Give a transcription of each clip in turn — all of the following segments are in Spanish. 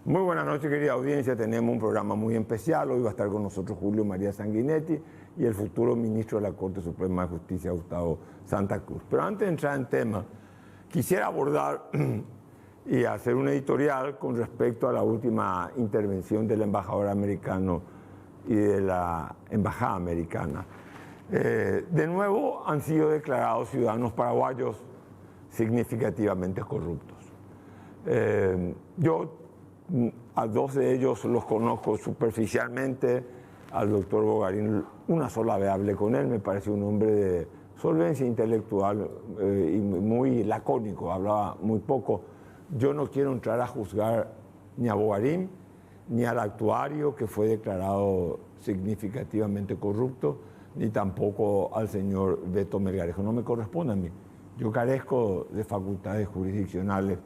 Muy buenas noches, querida audiencia. Tenemos un programa muy especial. Hoy va a estar con nosotros Julio María Sanguinetti y el futuro ministro de la Corte Suprema de Justicia, Gustavo Santa Cruz. Pero antes de entrar en tema, quisiera abordar y hacer un editorial con respecto a la última intervención del embajador americano y de la embajada americana. De nuevo han sido declarados ciudadanos paraguayos significativamente corruptos. Yo a dos de ellos los conozco superficialmente. Al doctor Bogarín una sola vez hablé con él, me parece un hombre de solvencia intelectual y muy lacónico, hablaba muy poco. Yo no quiero entrar a juzgar ni a Bogarín ni al actuario que fue declarado significativamente corrupto, ni tampoco al señor Beto Melgarejo. No me corresponde a mí. Yo carezco de facultades jurisdiccionales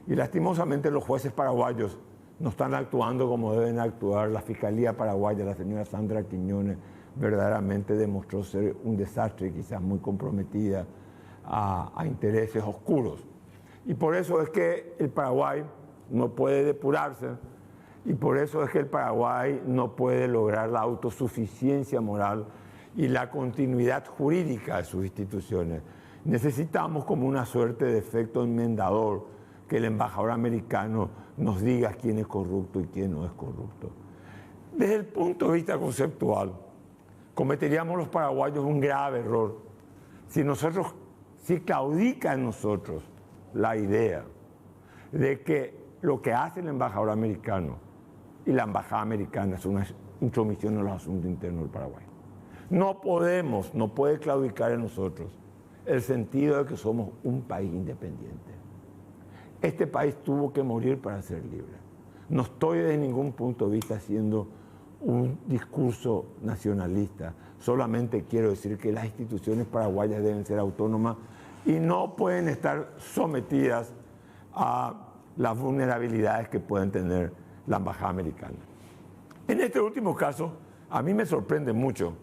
y lastimosamente los jueces paraguayos no están actuando como deben actuar. La Fiscalía paraguaya, la señora Sandra Quiñones, verdaderamente demostró ser un desastre, quizás muy comprometida a intereses oscuros. Y por eso es que el Paraguay no puede depurarse y por eso es que el Paraguay no puede lograr la autosuficiencia moral y la continuidad jurídica de sus instituciones. Necesitamos como una suerte de efecto enmendador que el embajador americano nos diga quién es corrupto y quién no es corrupto. Desde el punto de vista conceptual, cometeríamos los paraguayos un grave error si claudica en nosotros la idea de que lo que hace el embajador americano y la embajada americana es una intromisión en los asuntos internos del Paraguay. No puede claudicar en nosotros el sentido de que somos un país independiente. Este país tuvo que morir para ser libre. No estoy de ningún punto de vista haciendo un discurso nacionalista. Solamente quiero decir que las instituciones paraguayas deben ser autónomas y no pueden estar sometidas a las vulnerabilidades que pueden tener la embajada americana. En este último caso, a mí me sorprende mucho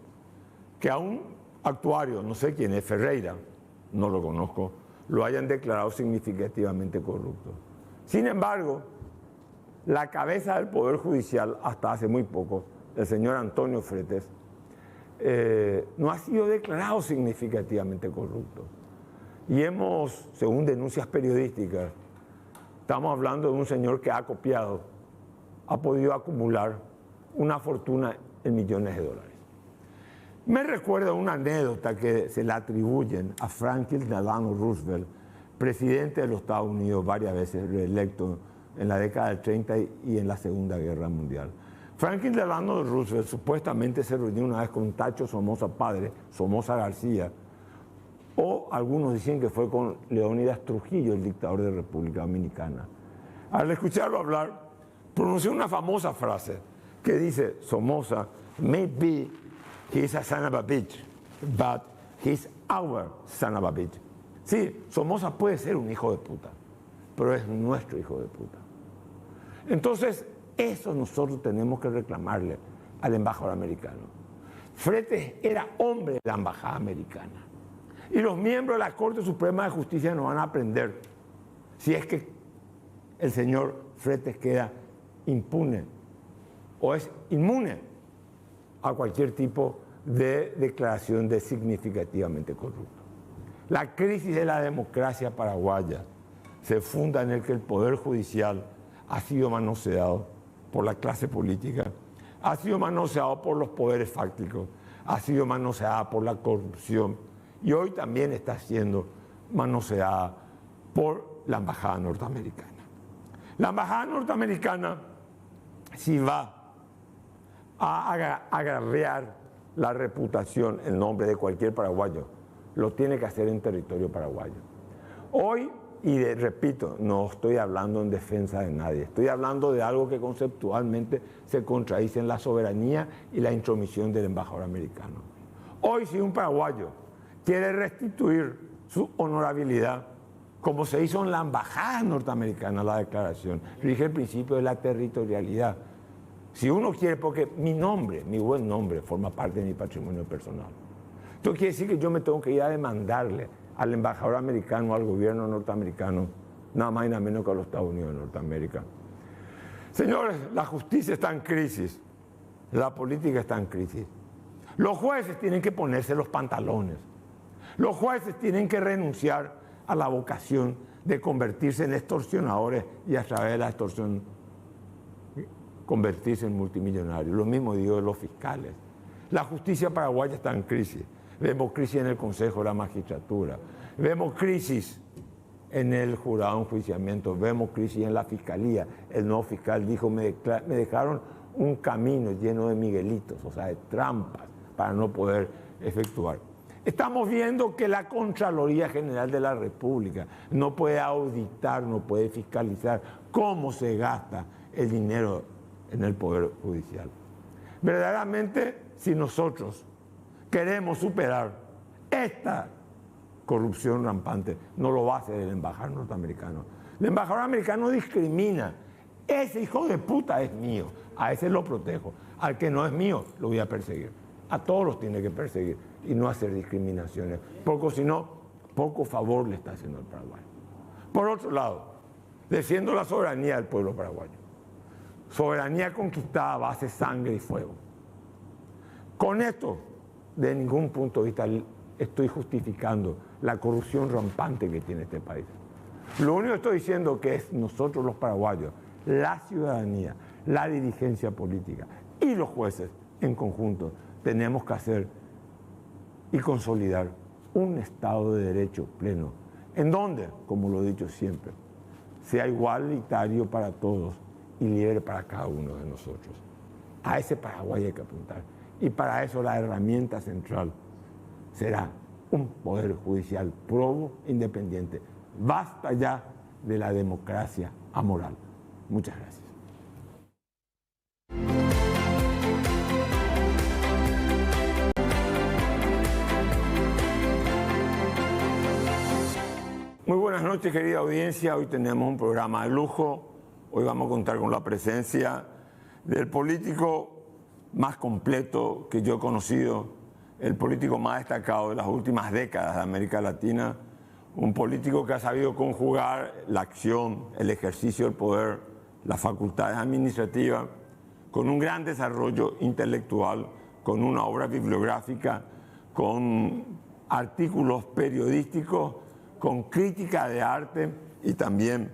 que a un actuario, no sé quién es, Ferreira, no lo conozco, lo hayan declarado significativamente corrupto. Sin embargo, la cabeza del Poder Judicial, hasta hace muy poco, el señor Antonio Fretes, no ha sido declarado significativamente corrupto. Y según denuncias periodísticas, estamos hablando de un señor que ha copiado, ha podido acumular una fortuna en millones de dólares. Me recuerda una anécdota que se le atribuyen a Franklin Delano Roosevelt, presidente de los Estados Unidos, varias veces reelecto en la década del 30 y en la Segunda Guerra Mundial. Franklin Delano Roosevelt supuestamente se reunió una vez con Tacho Somoza padre, Somoza García, o algunos dicen que fue con Leónidas Trujillo, el dictador de República Dominicana. Al escucharlo hablar, pronunció una famosa frase que dice: Somoza, maybe he's a son of a bitch, but he's our son of a bitch. Sí, Somoza puede ser un hijo de puta, pero es nuestro hijo de puta. Entonces, eso nosotros tenemos que reclamarle al embajador americano. Fretes era hombre de la embajada americana. Y los miembros de la Corte Suprema de Justicia nos van a aprender si es que el señor Fretes queda impune o es inmune a cualquier tipo de declaración de significativamente corrupto. La crisis de la democracia paraguaya se funda en el que el Poder Judicial ha sido manoseado por la clase política, ha sido manoseado por los poderes fácticos, ha sido manoseada por la corrupción y hoy también está siendo manoseada por la embajada norteamericana. La embajada norteamericana, si va a agraviar la reputación, el nombre de cualquier paraguayo, lo tiene que hacer en territorio paraguayo. Hoy, repito, no estoy hablando en defensa de nadie, estoy hablando de algo que conceptualmente se contradice en la soberanía y la intromisión del embajador americano. Hoy, si un paraguayo quiere restituir su honorabilidad, como se hizo en la embajada norteamericana, la declaración, rige el principio de la territorialidad. Si uno quiere, porque mi nombre, mi buen nombre, forma parte de mi patrimonio personal. Esto quiere decir que yo me tengo que ir a demandarle al embajador americano, al gobierno norteamericano, nada más y nada menos que a los Estados Unidos de Norteamérica. Señores, la justicia está en crisis, la política está en crisis. Los jueces tienen que ponerse los pantalones. Los jueces tienen que renunciar a la vocación de convertirse en extorsionadores y a través de la extorsión convertirse en multimillonarios. Lo mismo digo de los fiscales. La justicia paraguaya está en crisis. Vemos crisis en el Consejo de la Magistratura. Vemos crisis en el jurado de enjuiciamiento. Vemos crisis en la Fiscalía. El nuevo fiscal dijo, me dejaron un camino lleno de miguelitos, o sea, de trampas, para no poder efectuar. Estamos viendo que la Contraloría General de la República no puede auditar, no puede fiscalizar cómo se gasta el dinero en el Poder Judicial. Verdaderamente, si nosotros queremos superar esta corrupción rampante, no lo va a hacer el embajador norteamericano. El embajador americano discrimina. Ese hijo de puta es mío, a ese lo protejo. Al que no es mío, lo voy a perseguir. A todos los tiene que perseguir y no hacer discriminaciones, porque si no, poco favor le está haciendo al Paraguay. Por otro lado, defiendo la soberanía del pueblo paraguayo. Soberanía conquistada a base de sangre y fuego. Con esto, de ningún punto de vista estoy justificando la corrupción rampante que tiene este país. Lo único que estoy diciendo que es nosotros los paraguayos, la ciudadanía, la dirigencia política y los jueces en conjunto tenemos que hacer y consolidar un Estado de Derecho pleno, en donde, como lo he dicho siempre, sea igualitario para todos y libre para cada uno de nosotros. A ese Paraguay hay que apuntar. Y para eso la herramienta central será un poder judicial probo, independiente. Basta ya de la democracia amoral. Muchas gracias. Muy buenas noches, querida audiencia. Hoy tenemos un programa de lujo. Hoy vamos a contar con la presencia del político más completo que yo he conocido, el político más destacado de las últimas décadas de América Latina, un político que ha sabido conjugar la acción, el ejercicio del poder, las facultades administrativas, con un gran desarrollo intelectual, con una obra bibliográfica, con artículos periodísticos, con crítica de arte y también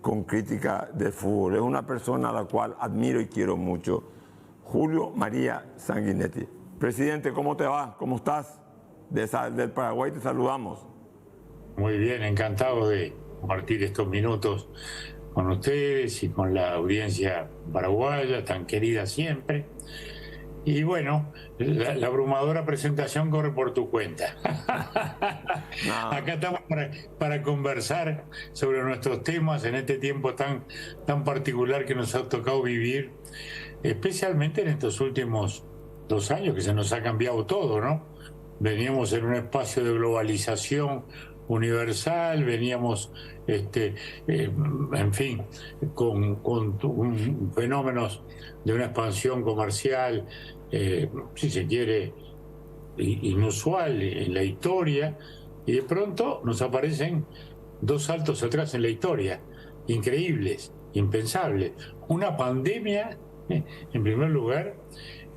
con crítica del fútbol. Es una persona a la cual admiro y quiero mucho. Julio María Sanguinetti. Presidente, ¿cómo te va? ¿Cómo estás? Del Paraguay te saludamos. Muy bien, encantado de compartir estos minutos con ustedes y con la audiencia paraguaya, tan querida siempre. Y bueno, la abrumadora presentación corre por tu cuenta. No. Acá estamos para conversar sobre nuestros temas en este tiempo tan particular que nos ha tocado vivir, especialmente en estos últimos 2 años que se nos ha cambiado todo, ¿no? Veníamos en un espacio de globalización universal, veníamos, en fin, con fenómenos de una expansión comercial, si se quiere, inusual en la historia, y de pronto nos aparecen 2 saltos atrás en la historia, increíbles, impensables. Una pandemia, en primer lugar,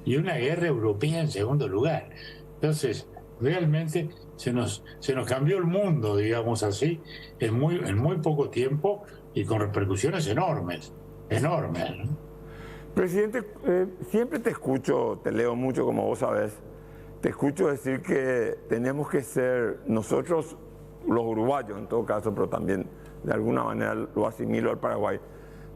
y una guerra europea en segundo lugar. Entonces, realmente se nos cambió el mundo, digamos así, en muy poco tiempo y con repercusiones enormes, ¿no? Presidente, siempre te escucho, te leo mucho como vos sabés, te escucho decir que tenemos que ser nosotros, los uruguayos en todo caso, pero también de alguna manera lo asimilo al Paraguay,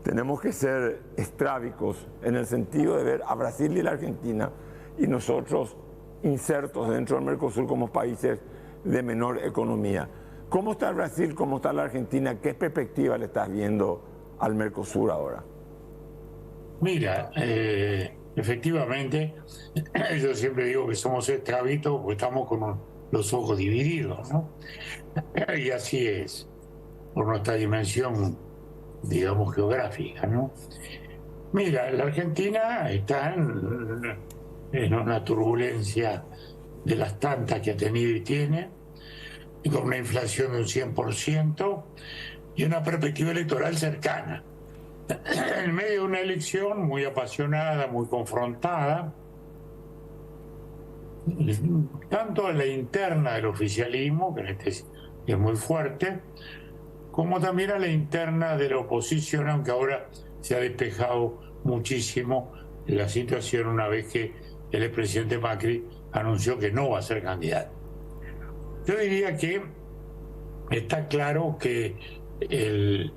tenemos que ser estrábicos en el sentido de ver a Brasil y la Argentina y nosotros insertos dentro del Mercosur como países de menor economía. ¿Cómo está el Brasil? ¿Cómo está la Argentina? ¿Qué perspectiva le estás viendo al Mercosur ahora? Mira, efectivamente, yo siempre digo que somos estrábicos porque estamos con los ojos divididos, ¿no? Y así es, por nuestra dimensión, digamos, geográfica, ¿no? Mira, la Argentina está en una turbulencia de las tantas que ha tenido y tiene, y con una inflación de un 100% y una perspectiva electoral cercana. en medio de una elección muy apasionada, muy confrontada, tanto a la interna del oficialismo, que es muy fuerte, como también a la interna de la oposición, aunque ahora se ha despejado muchísimo la situación una vez que el expresidente Macri anunció que no va a ser candidato. Yo diría que está claro que el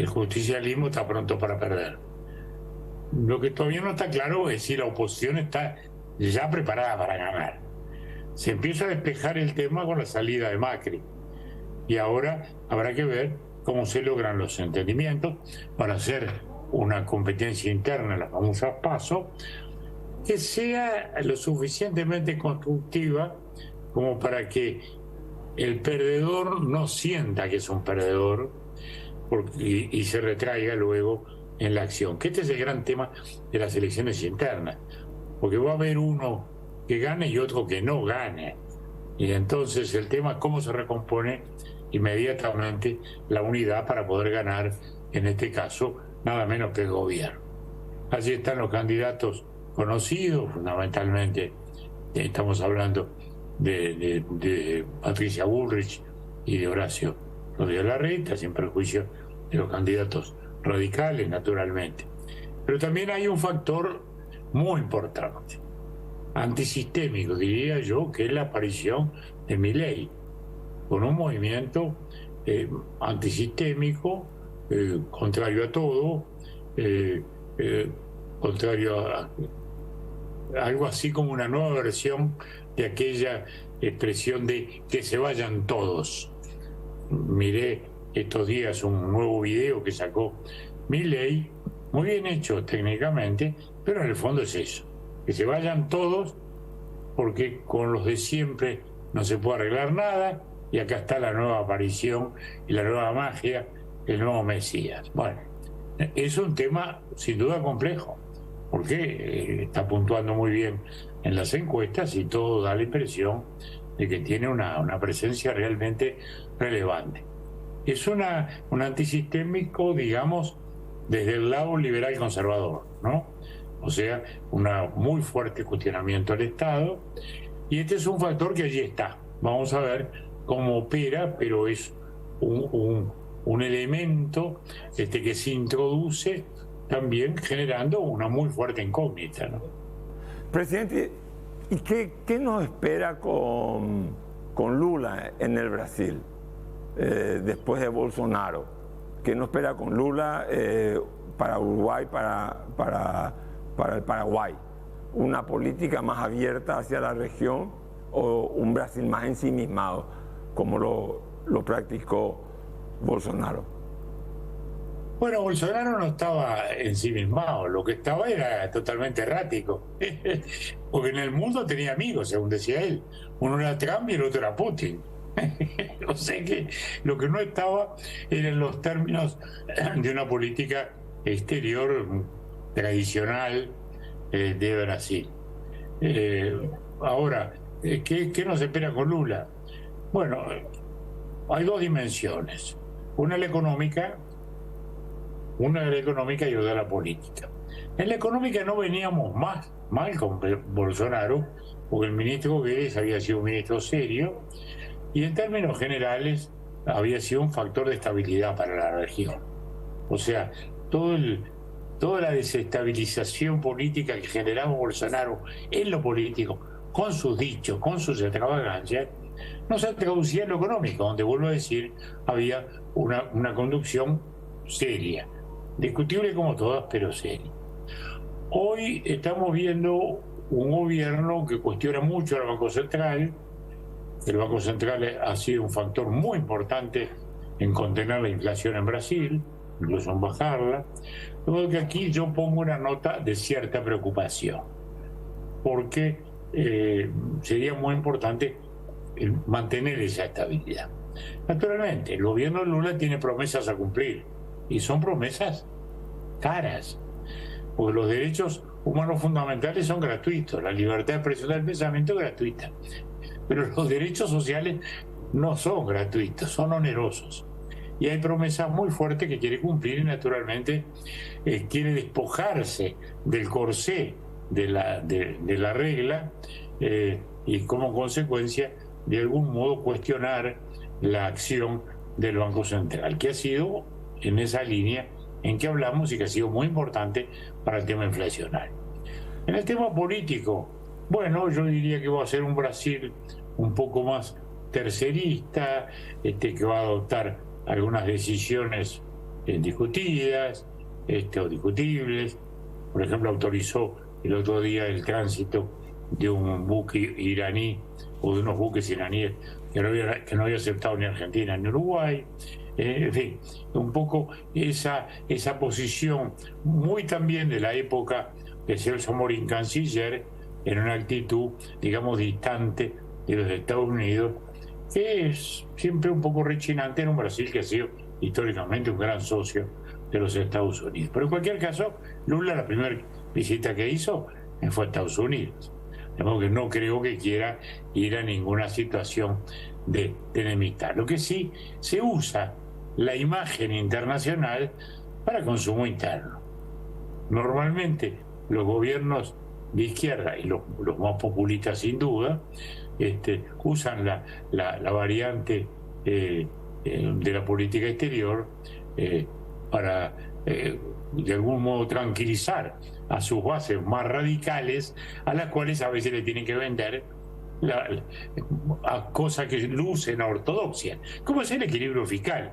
justicialismo está pronto para perder. Lo que todavía no está claro es si la oposición está ya preparada para ganar. Se empieza a despejar el tema con la salida de Macri y ahora habrá que ver cómo se logran los entendimientos para hacer una competencia interna, las famosas PASO, que sea lo suficientemente constructiva como para que el perdedor no sienta que es un perdedor y se retraiga luego en la acción, que este es el gran tema de las elecciones internas, porque va a haber uno que gane y otro que no gane, y entonces el tema es cómo se recompone inmediatamente la unidad para poder ganar, en este caso, nada menos que el gobierno. Allí están los candidatos conocidos, fundamentalmente estamos hablando de Patricia Bullrich y de Horacio Rodríguez Larreta, sin perjuicio de los candidatos radicales, naturalmente. Pero también hay un factor muy importante, antisistémico, diría yo, que es la aparición de Milei, con un movimiento antisistémico, contrario a todo, contrario a algo así como una nueva versión de aquella expresión de que se vayan todos. Miré estos días un nuevo video que sacó Milei, muy bien hecho técnicamente, pero en el fondo es eso, que se vayan todos porque con los de siempre no se puede arreglar nada y acá está la nueva aparición y la nueva magia, el nuevo Mesías. Bueno, es un tema sin duda complejo, porque está puntuando muy bien en las encuestas y todo da la impresión de que tiene una presencia realmente relevante. Es un antisistémico, digamos, desde el lado liberal conservador, ¿no? O sea, un muy fuerte cuestionamiento al Estado, y este es un factor que allí está. Vamos a ver cómo opera, pero es un elemento que se introduce también generando una muy fuerte incógnita, ¿no? Presidente, ¿y qué nos espera con Lula en el Brasil después de Bolsonaro? ¿Qué nos espera con Lula para Uruguay, para el Paraguay? ¿Una política más abierta hacia la región o un Brasil más ensimismado, como lo practicó Bolsonaro? Bueno, Bolsonaro no estaba ensimismado, lo que estaba era totalmente errático, porque en el mundo tenía amigos, según decía él. Uno era Trump y el otro era Putin. O sea que lo que no estaba eran los términos de una política exterior tradicional de Brasil. Ahora, ¿qué nos espera con Lula? Bueno, hay dos dimensiones. Una la económica y otra la política. En la económica no veníamos mal con Bolsonaro, porque el ministro Guedes había sido un ministro serio y en términos generales había sido un factor de estabilidad para la región. O sea, toda la desestabilización política que generaba Bolsonaro en lo político, con sus dichos, con sus extravagancias, no se traducía en lo económico, donde, vuelvo a decir, había una conducción seria, discutible como todas, pero seria. Hoy estamos viendo un gobierno que cuestiona mucho al Banco Central. El Banco Central ha sido un factor muy importante en contener la inflación en Brasil, incluso en bajarla. Luego que aquí yo pongo una nota de cierta preocupación, porque sería muy importante mantener esa estabilidad. Naturalmente, el gobierno de Lula tiene promesas a cumplir, y son promesas caras, porque los derechos humanos fundamentales son gratuitos, la libertad de expresión del pensamiento es gratuita, pero los derechos sociales no son gratuitos, son onerosos. y hay promesas muy fuertes que quiere cumplir y naturalmente quiere despojarse del corsé de la regla y como consecuencia de algún modo cuestionar la acción del Banco Central, que ha sido en esa línea en que hablamos y que ha sido muy importante para el tema inflacionario. En el tema político, bueno, yo diría que va a ser un Brasil un poco más tercerista, que va a adoptar algunas decisiones discutidas o discutibles. Por ejemplo, autorizó el otro día el tránsito de un buque iraní o de unos buques iraníes que no había aceptado ni Argentina ni Uruguay. En fin, un poco esa posición muy también de la época de Celso Amorín, canciller, en una actitud, digamos, distante de los Estados Unidos, que es siempre un poco rechinante en un Brasil que ha sido históricamente un gran socio de los Estados Unidos. Pero en cualquier caso, Lula, la primera visita que hizo fue a Estados Unidos. De modo que no creo que quiera ir a ninguna situación de enemistad. Lo que sí se usa la imagen internacional para consumo interno. Normalmente los gobiernos de izquierda y los más populistas sin duda usan la variante de la política exterior para de algún modo tranquilizar a sus bases más radicales, a las cuales a veces le tienen que vender a cosas que lucen a ortodoxia, como es el equilibrio fiscal.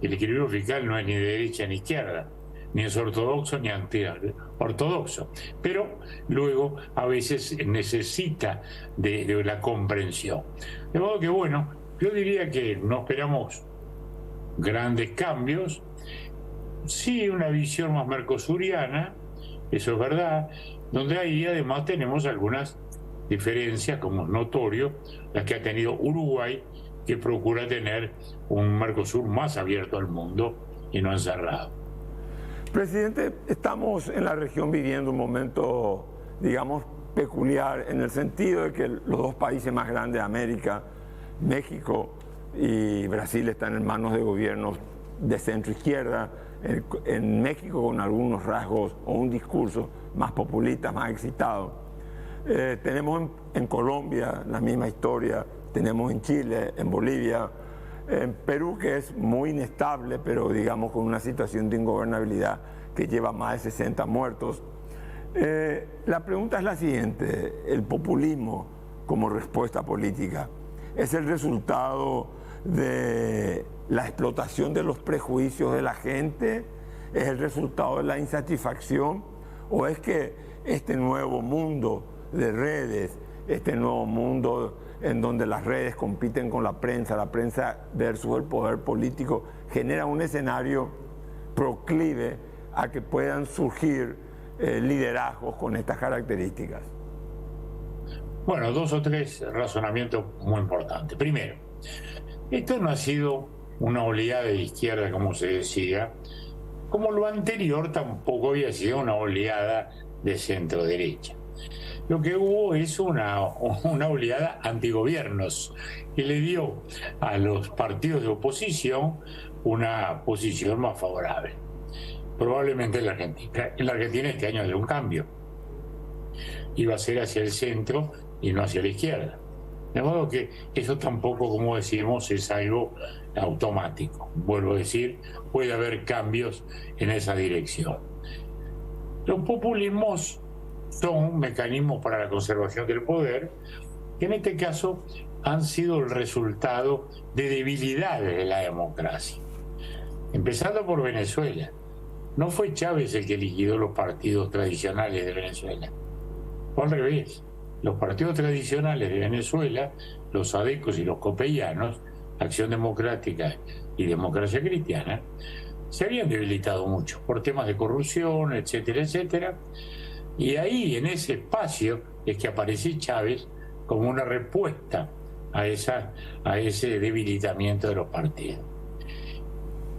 El equilibrio fiscal no es ni de derecha ni izquierda, ni es ortodoxo ni anti-ortodoxo, pero luego a veces necesita de la comprensión. De modo que, bueno, yo diría que no esperamos grandes cambios, sí una visión más mercosuriana, eso es verdad, donde ahí además tenemos algunas diferencias, como es notorio, las que ha tenido Uruguay, que procura tener un Mercosur más abierto al mundo y no encerrado. Presidente, estamos en la región viviendo un momento, digamos, peculiar, en el sentido de que los dos países más grandes de América, México y Brasil, están en manos de gobiernos de centro-izquierda, en México con algunos rasgos o un discurso más populista, más excitado. Tenemos en Colombia la misma historia, tenemos en Chile, en Bolivia, en Perú, que es muy inestable, pero digamos con una situación de ingobernabilidad que lleva más de 60 muertos. La pregunta es la siguiente: ¿el populismo como respuesta política es el resultado de la explotación de los prejuicios de la gente? ¿Es el resultado de la insatisfacción? ¿O es que este nuevo mundo de redes, este nuevo mundo en donde las redes compiten con la prensa versus el poder político, genera un escenario proclive a que puedan surgir liderazgos con estas características? Bueno, dos o tres razonamientos muy importantes. Primero, esto no ha sido una oleada de izquierda, como se decía, como lo anterior tampoco había sido una oleada de centro-derecha. Lo que hubo es una oleada antigobiernos que le dio a los partidos de oposición una posición más favorable. Probablemente en la Argentina este año hay un cambio. Iba a ser hacia el centro y no hacia la izquierda. De modo que eso tampoco, como decimos, es algo automático. Vuelvo a decir, puede haber cambios en esa dirección. Los populismos son mecanismos para la conservación del poder, que en este caso han sido el resultado de debilidades de la democracia. Empezando por Venezuela. No fue Chávez el que liquidó los partidos tradicionales de Venezuela. Fue al revés. Los partidos tradicionales de Venezuela, los adecos y los copellanos, Acción Democrática y Democracia Cristiana, se habían debilitado mucho por temas de corrupción, etcétera, etcétera. Y ahí, en ese espacio, es que aparece Chávez como una respuesta a ese debilitamiento de los partidos.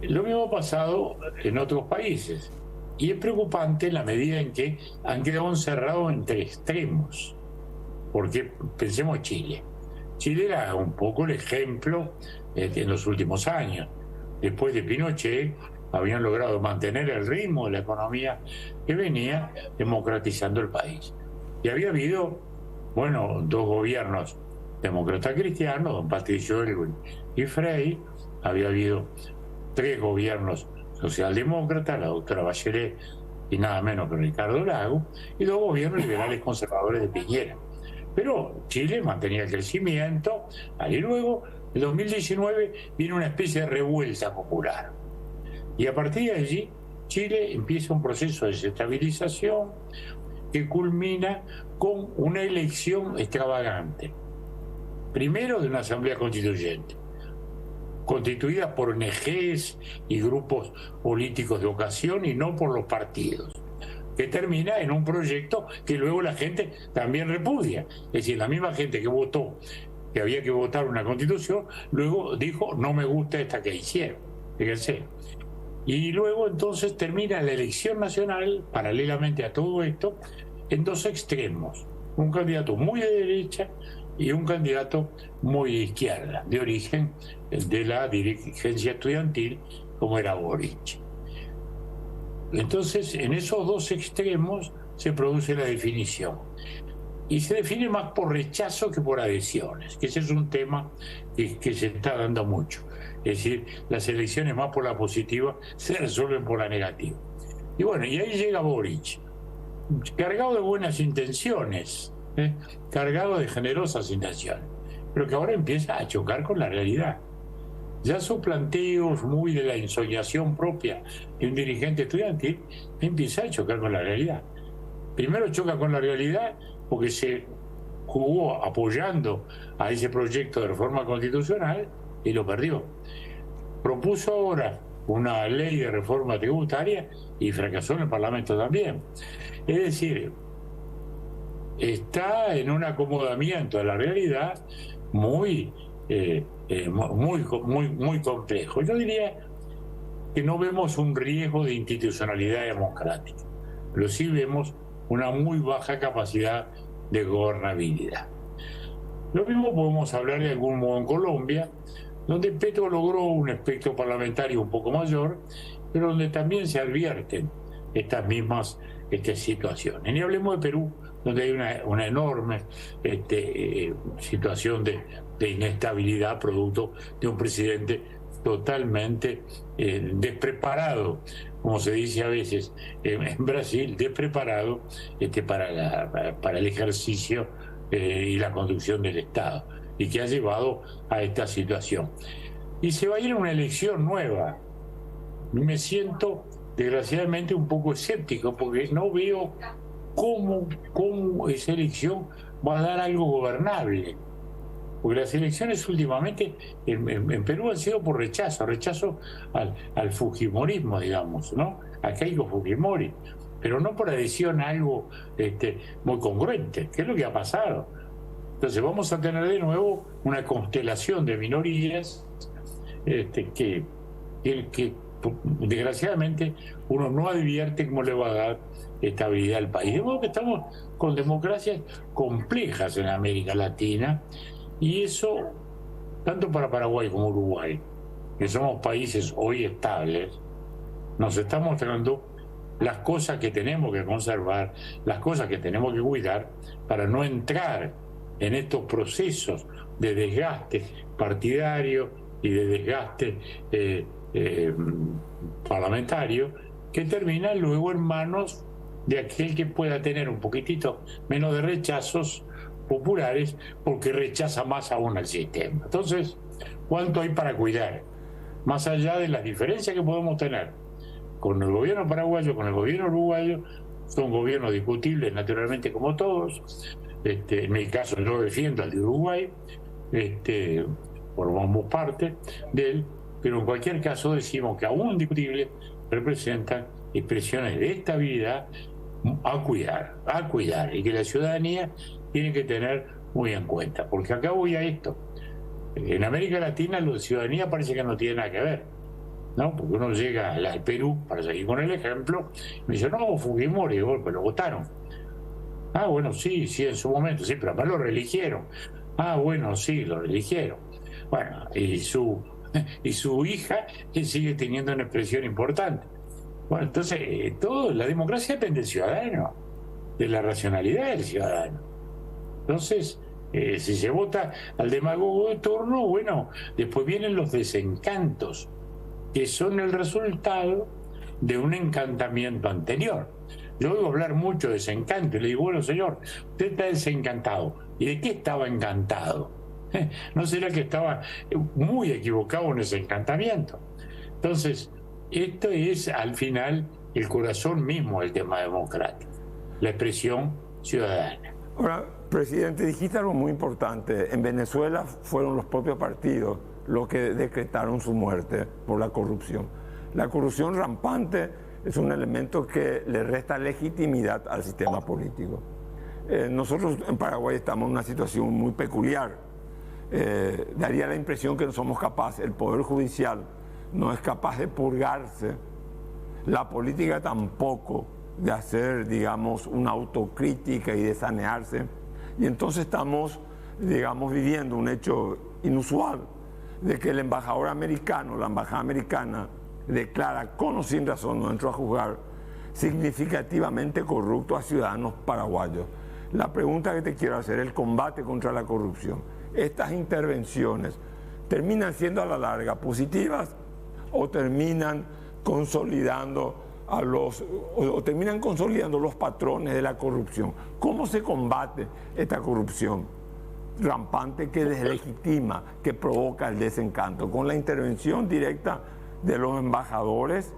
Lo mismo ha pasado en otros países. Y es preocupante en la medida en que han quedado encerrados entre extremos. Porque pensemos Chile. Chile era un poco el ejemplo en los últimos años después de Pinochet, habían logrado mantener el ritmo de la economía que venía democratizando el país. Y había habido, bueno, dos gobiernos demócratas cristianos, don Patricio Elwin y Frei, había habido 3 gobiernos socialdemócratas, la doctora Bachelet y nada menos que Ricardo Lagos, y 2 gobiernos liberales conservadores de Piñera. Pero Chile mantenía el crecimiento, y luego, en 2019, viene una especie de revuelta popular. Y a partir de allí, Chile empieza un proceso de desestabilización que culmina con una elección extravagante. Primero de una asamblea constituyente, constituida por ONGs y grupos políticos de ocasión y no por los partidos, que termina en un proyecto que luego la gente también repudia. Es decir, la misma gente que votó que había que votar una constitución, luego dijo, no me gusta esta que hicieron. Fíjense. Y luego entonces termina la elección nacional, paralelamente a todo esto, en 2 extremos. Un candidato muy de derecha y un candidato muy de izquierda, de origen de la dirigencia estudiantil, como era Boric. Entonces, en esos 2 extremos se produce la definición. Y se define más por rechazo que por adhesiones, que ese es un tema que se está dando mucho. Es decir, las elecciones más por la positiva se resuelven por la negativa. Y bueno, y ahí llega Boric, cargado de buenas intenciones, cargado de generosas intenciones, pero que ahora empieza a chocar con la realidad. Ya sus planteos muy de la ensoñación propia de un dirigente estudiantil empieza a chocar con la realidad. Primero choca con la realidad porque se jugó apoyando a ese proyecto de reforma constitucional y lo perdió. Propuso ahora una ley de reforma tributaria y fracasó en el Parlamento también. Es decir, está en un acomodamiento a la realidad muy complejo. Yo diría que no vemos un riesgo de institucionalidad democrática, pero sí vemos una muy baja capacidad de gobernabilidad. Lo mismo podemos hablar de algún modo en Colombia, donde Petro logró un espectro parlamentario un poco mayor, pero donde también se advierten estas mismas situaciones. Ni hablemos de Perú, donde hay una enorme situación de inestabilidad producto de un presidente totalmente despreparado, como se dice a veces en Brasil, despreparado para el ejercicio y la conducción del Estado, y que ha llevado a esta situación. Y se va a ir a una elección nueva. Me siento, desgraciadamente, un poco escéptico, porque no veo cómo esa elección va a dar algo gobernable. Porque las elecciones últimamente en Perú han sido por rechazo al fujimorismo, digamos, ¿no? A Keiko Fujimori, pero no por adhesión a algo muy congruente, que es lo que ha pasado. Entonces vamos a tener de nuevo una constelación de minorías que desgraciadamente uno no advierte cómo le va a dar estabilidad al país. De modo que estamos con democracias complejas en América Latina, y eso, tanto para Paraguay como Uruguay, que somos países hoy estables, nos está mostrando las cosas que tenemos que conservar, las cosas que tenemos que cuidar para no entrar en estos procesos de desgaste partidario y de desgaste parlamentario que terminan luego en manos de aquel que pueda tener un poquitito menos de rechazos populares porque rechaza más aún al sistema. Entonces, ¿cuánto hay para cuidar? Más allá de las diferencias que podemos tener con el gobierno paraguayo, con el gobierno uruguayo, son gobiernos discutibles naturalmente como todos. En mi caso yo defiendo al de Uruguay, formamos parte de él, pero en cualquier caso decimos que aún discutibles representan expresiones de estabilidad a cuidar, y que la ciudadanía tiene que tener muy en cuenta, porque acá voy a esto. En América Latina la ciudadanía parece que no tiene nada que ver, ¿no? Porque uno llega al Perú, para seguir con el ejemplo, y me dice, no, Fujimori, pero lo votaron. Ah, bueno, sí, en su momento, sí, pero además lo reeligieron. Ah, bueno, sí, lo reeligieron. Bueno, y su y su hija que sigue teniendo una expresión importante. Bueno, entonces, la democracia depende del ciudadano, de la racionalidad del ciudadano. Entonces, si se vota al demagogo de turno, bueno, después vienen los desencantos, que son el resultado de un encantamiento anterior. Yo oigo hablar mucho de desencanto y le digo, bueno, señor, usted está desencantado. ¿Y de qué estaba encantado? ¿No será que estaba muy equivocado en ese encantamiento? Entonces, esto es al final el corazón mismo del tema democrático, la expresión ciudadana. Ahora, presidente, dijiste algo muy importante. En Venezuela fueron los propios partidos los que decretaron su muerte por la corrupción. La corrupción rampante es un elemento que le resta legitimidad al sistema político. Nosotros en Paraguay estamos en una situación muy peculiar. Daría la impresión que no somos capaces, el Poder Judicial no es capaz de purgarse, la política tampoco, de hacer, digamos, una autocrítica y de sanearse. Y entonces estamos, digamos, viviendo un hecho inusual de que el embajador americano, la embajada americana, declara con o sin razón, no entro a juzgar, significativamente corrupto a ciudadanos paraguayos. La pregunta que te quiero hacer, el combate contra la corrupción, ¿estas intervenciones terminan siendo a la larga positivas o terminan consolidando terminan consolidando los patrones de la corrupción? ¿Cómo se combate esta corrupción rampante que deslegitima, que provoca el desencanto? ¿Con la intervención directa de los embajadores,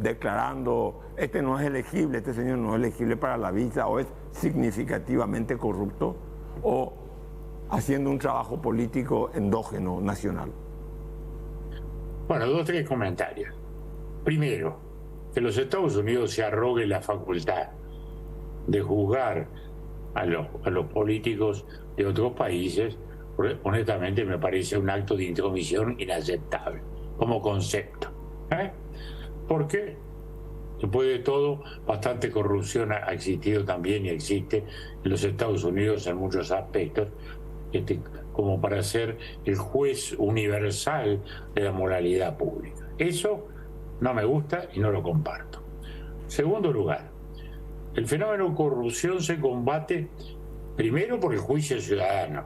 declarando este no es elegible, este señor no es elegible para la visa o es significativamente corrupto, o haciendo un trabajo político endógeno nacional? Bueno, 2 o 3 comentarios. Primero, que los Estados Unidos se arroguen la facultad de juzgar a los políticos de otros países, honestamente me parece un acto de intromisión inaceptable como concepto. Porque, después de todo, bastante corrupción ha existido también y existe en los Estados Unidos en muchos aspectos, como para ser el juez universal de la moralidad pública. Eso no me gusta y no lo comparto. Segundo lugar, el fenómeno corrupción se combate primero por el juicio ciudadano,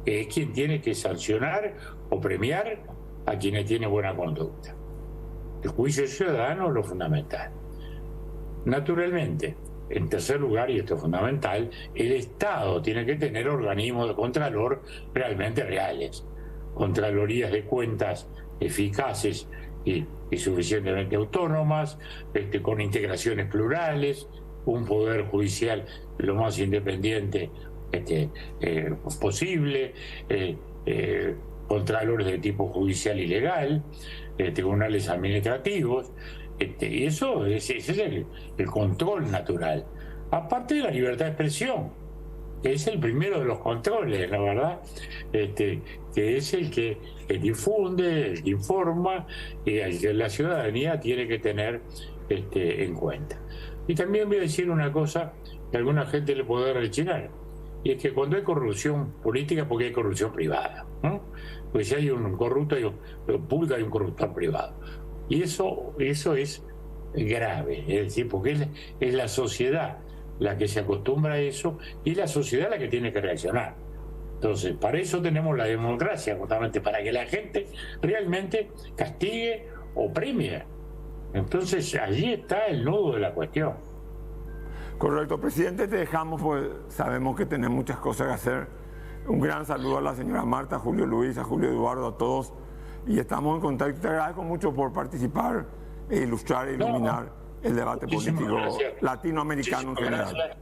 que es quien tiene que sancionar o premiar a quienes tienen buena conducta. El juicio ciudadano es lo fundamental. Naturalmente, en tercer lugar, y esto es fundamental, el Estado tiene que tener organismos de contralor realmente reales, contralorías de cuentas eficaces y suficientemente autónomas, con integraciones plurales, un poder judicial lo más independiente posible, contralores de tipo judicial y legal, tribunales administrativos, y ese es el control natural. Aparte de la libertad de expresión, que es el primero de los controles, la verdad, que es el que difunde, el que informa, y el que la ciudadanía tiene que tener en cuenta. Y también voy a decir una cosa que a alguna gente le puede rechinar, y es que cuando hay corrupción política, porque hay corrupción privada, ¿no? Porque si hay un corrupto público, hay un corruptor privado. Y eso es grave, es decir, porque es la sociedad la que se acostumbra a eso y la sociedad la que tiene que reaccionar. Entonces, para eso tenemos la democracia, justamente para que la gente realmente castigue o premie. Entonces, allí está el nudo de la cuestión. Correcto, presidente, te dejamos, pues sabemos que tenés muchas cosas que hacer. Un gran saludo a la señora Marta, a Julio Luis, a Julio Eduardo, a todos. Y estamos en contacto. Te agradezco mucho por participar e ilustrar e iluminar el debate político latinoamericano en general.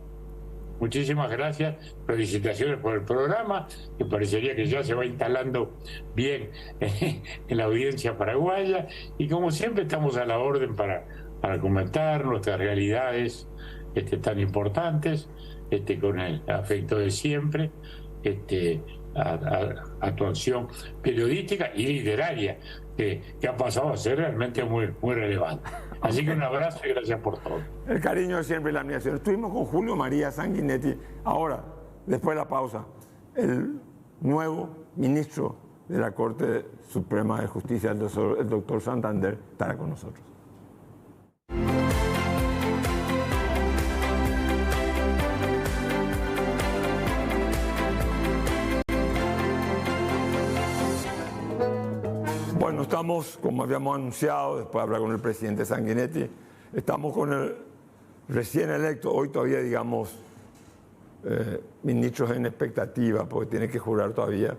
Muchísimas gracias. Felicitaciones por el programa, que parecería que ya se va instalando bien en la audiencia paraguaya. Y como siempre estamos a la orden para comentar nuestras realidades tan importantes, con el afecto de siempre, a tu acción periodística y literaria, que ha pasado a ser realmente muy, muy relevante. Así que un abrazo y gracias por todo. El cariño de siempre y la admiración. Estuvimos con Julio María Sanguinetti. Ahora, después de la pausa, el nuevo ministro de la Corte Suprema de Justicia, el doctor Santander, estará con nosotros. Bueno, estamos, como habíamos anunciado, después de hablar con el presidente Sanguinetti, estamos con el recién electo, hoy todavía, digamos, ministros en expectativa, porque tiene que jurar todavía,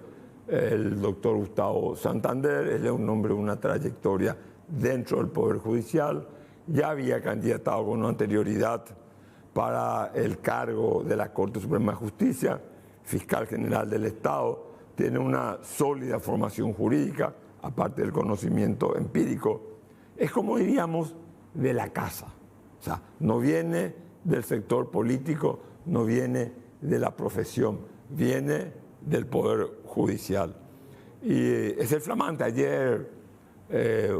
el doctor Gustavo Santander. Él es un hombre de una trayectoria dentro del Poder Judicial, ya había candidatado con anterioridad para el cargo de la Corte Suprema de Justicia, fiscal general del Estado, tiene una sólida formación jurídica, aparte del conocimiento empírico, es como diríamos de la casa, o sea, no viene del sector político, no viene de la profesión, viene del Poder Judicial. Y es el flamante. Ayer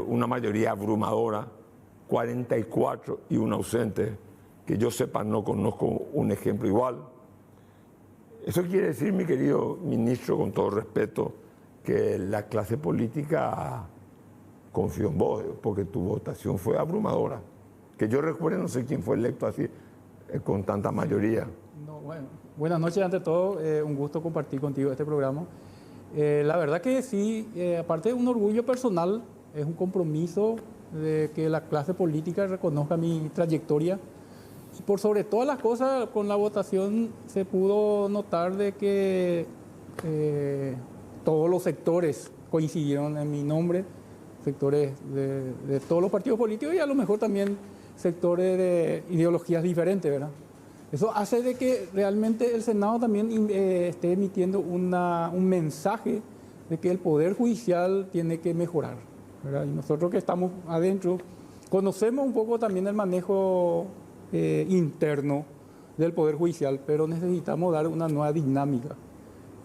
una mayoría abrumadora, 44 y un ausente, que yo sepa no conozco un ejemplo igual. Eso quiere decir, mi querido ministro, con todo respeto, que la clase política confió en vos, porque tu votación fue abrumadora. Que yo recuerde, no sé quién fue electo así, con tanta mayoría. No, bueno, buenas noches ante todo, un gusto compartir contigo este programa. La verdad que sí, aparte de un orgullo personal, es un compromiso de que la clase política reconozca mi trayectoria. Y por sobre todas las cosas, con la votación se pudo notar de que todos los sectores coincidieron en mi nombre, sectores de todos los partidos políticos y a lo mejor también sectores de ideologías diferentes, ¿verdad? Eso hace de que realmente el Senado también esté emitiendo un mensaje de que el Poder Judicial tiene que mejorar, ¿verdad? Y nosotros que estamos adentro conocemos un poco también el manejo interno del Poder Judicial, pero necesitamos dar una nueva dinámica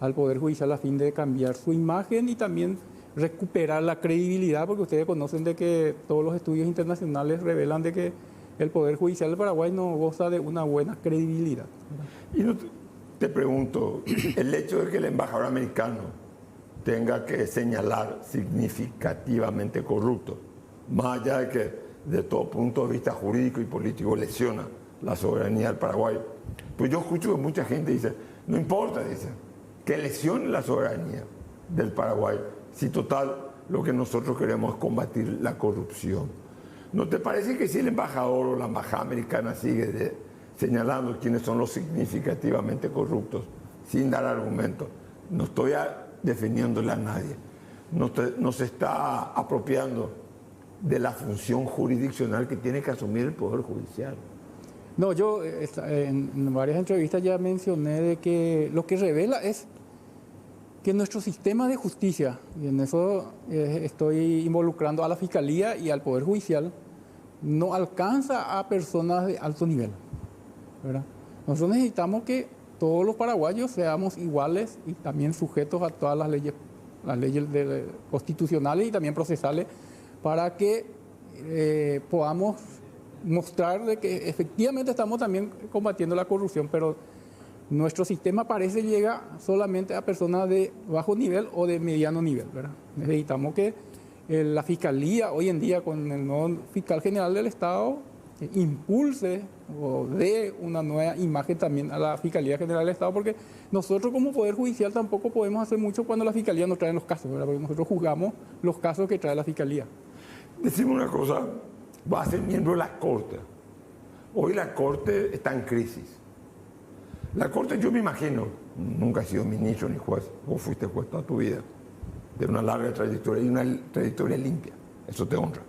al Poder Judicial a fin de cambiar su imagen y también recuperar la credibilidad, porque ustedes conocen de que todos los estudios internacionales revelan de que el Poder Judicial del Paraguay no goza de una buena credibilidad. Y no te pregunto, el hecho de que el embajador americano tenga que señalar significativamente corrupto, más allá de que de todo punto de vista jurídico y político lesiona la soberanía del Paraguay, pues yo escucho que mucha gente dice, no importa, dice, que lesione la soberanía del Paraguay, si total lo que nosotros queremos es combatir la corrupción. ¿No te parece que si el embajador o la embajada americana sigue señalando quiénes son los significativamente corruptos, sin dar argumentos, no estoy defendiéndole a nadie, no se está apropiando de la función jurisdiccional que tiene que asumir el Poder Judicial? No, yo en varias entrevistas ya mencioné de que lo que revela es que nuestro sistema de justicia, y en eso estoy involucrando a la Fiscalía y al Poder Judicial, no alcanza a personas de alto nivel, ¿verdad? Nosotros necesitamos que todos los paraguayos seamos iguales y también sujetos a todas las leyes constitucionales y también procesales, para que podamos mostrar de que efectivamente estamos también combatiendo la corrupción, pero nuestro sistema parece llegar solamente a personas de bajo nivel o de mediano nivel, ¿verdad? Necesitamos que la Fiscalía, hoy en día con el nuevo fiscal general del Estado, impulse o dé una nueva imagen también a la Fiscalía General del Estado, porque nosotros como Poder Judicial tampoco podemos hacer mucho cuando la Fiscalía nos trae los casos, ¿verdad? Porque nosotros juzgamos los casos que trae la Fiscalía. Decime una cosa, va a ser miembro de la Corte. Hoy la Corte está en crisis. La Corte, yo me imagino, nunca has sido ministro ni juez, vos fuiste juez toda tu vida, de una larga trayectoria y una trayectoria limpia, eso te honra.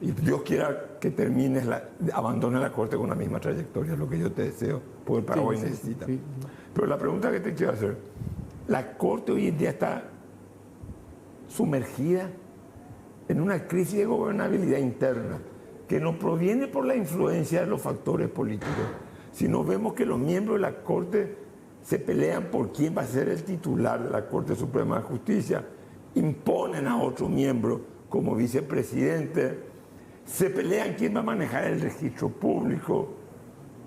Y Dios quiera que termines, abandones la Corte con la misma trayectoria, es lo que yo te deseo, porque el Paraguay necesita. Sí. Pero la pregunta que te quiero hacer, la Corte hoy en día está sumergida en una crisis de gobernabilidad interna que no proviene por la influencia de los factores políticos, sino vemos que los miembros de la Corte se pelean por quién va a ser el titular de la Corte Suprema de Justicia, imponen a otro miembro como vicepresidente, se pelean quién va a manejar el registro público.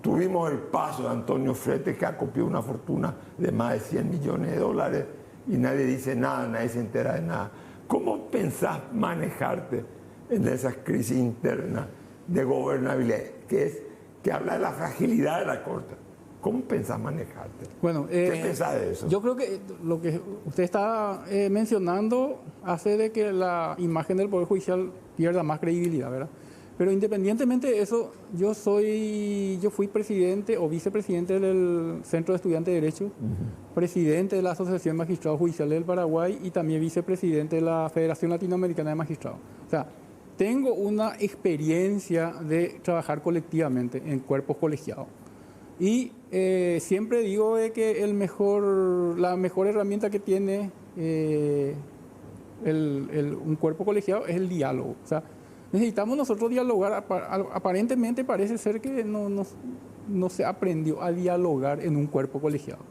Tuvimos el paso de Antonio Frete, que acopió una fortuna de más de $100 millones, y nadie dice nada, nadie se entera de nada. ¿Cómo pensás manejarte en esas crisis internas de gobernabilidad, que habla de la fragilidad de la Corte? ¿Cómo pensás manejarte? Bueno, ¿Qué pensás de eso? yo creo que lo que usted está mencionando hace de que la imagen del Poder Judicial pierda más credibilidad, ¿verdad? Pero independientemente de eso, yo fui presidente o vicepresidente del Centro de Estudiantes de Derecho, presidente de la Asociación de Magistrados Judiciales del Paraguay y también vicepresidente de la Federación Latinoamericana de Magistrados. O sea, tengo una experiencia de trabajar colectivamente en cuerpos colegiados. Y siempre digo de que la mejor herramienta que tiene un cuerpo colegiado es el diálogo. O sea, necesitamos nosotros dialogar. Aparentemente parece ser que no se aprendió a dialogar en un cuerpo colegiado.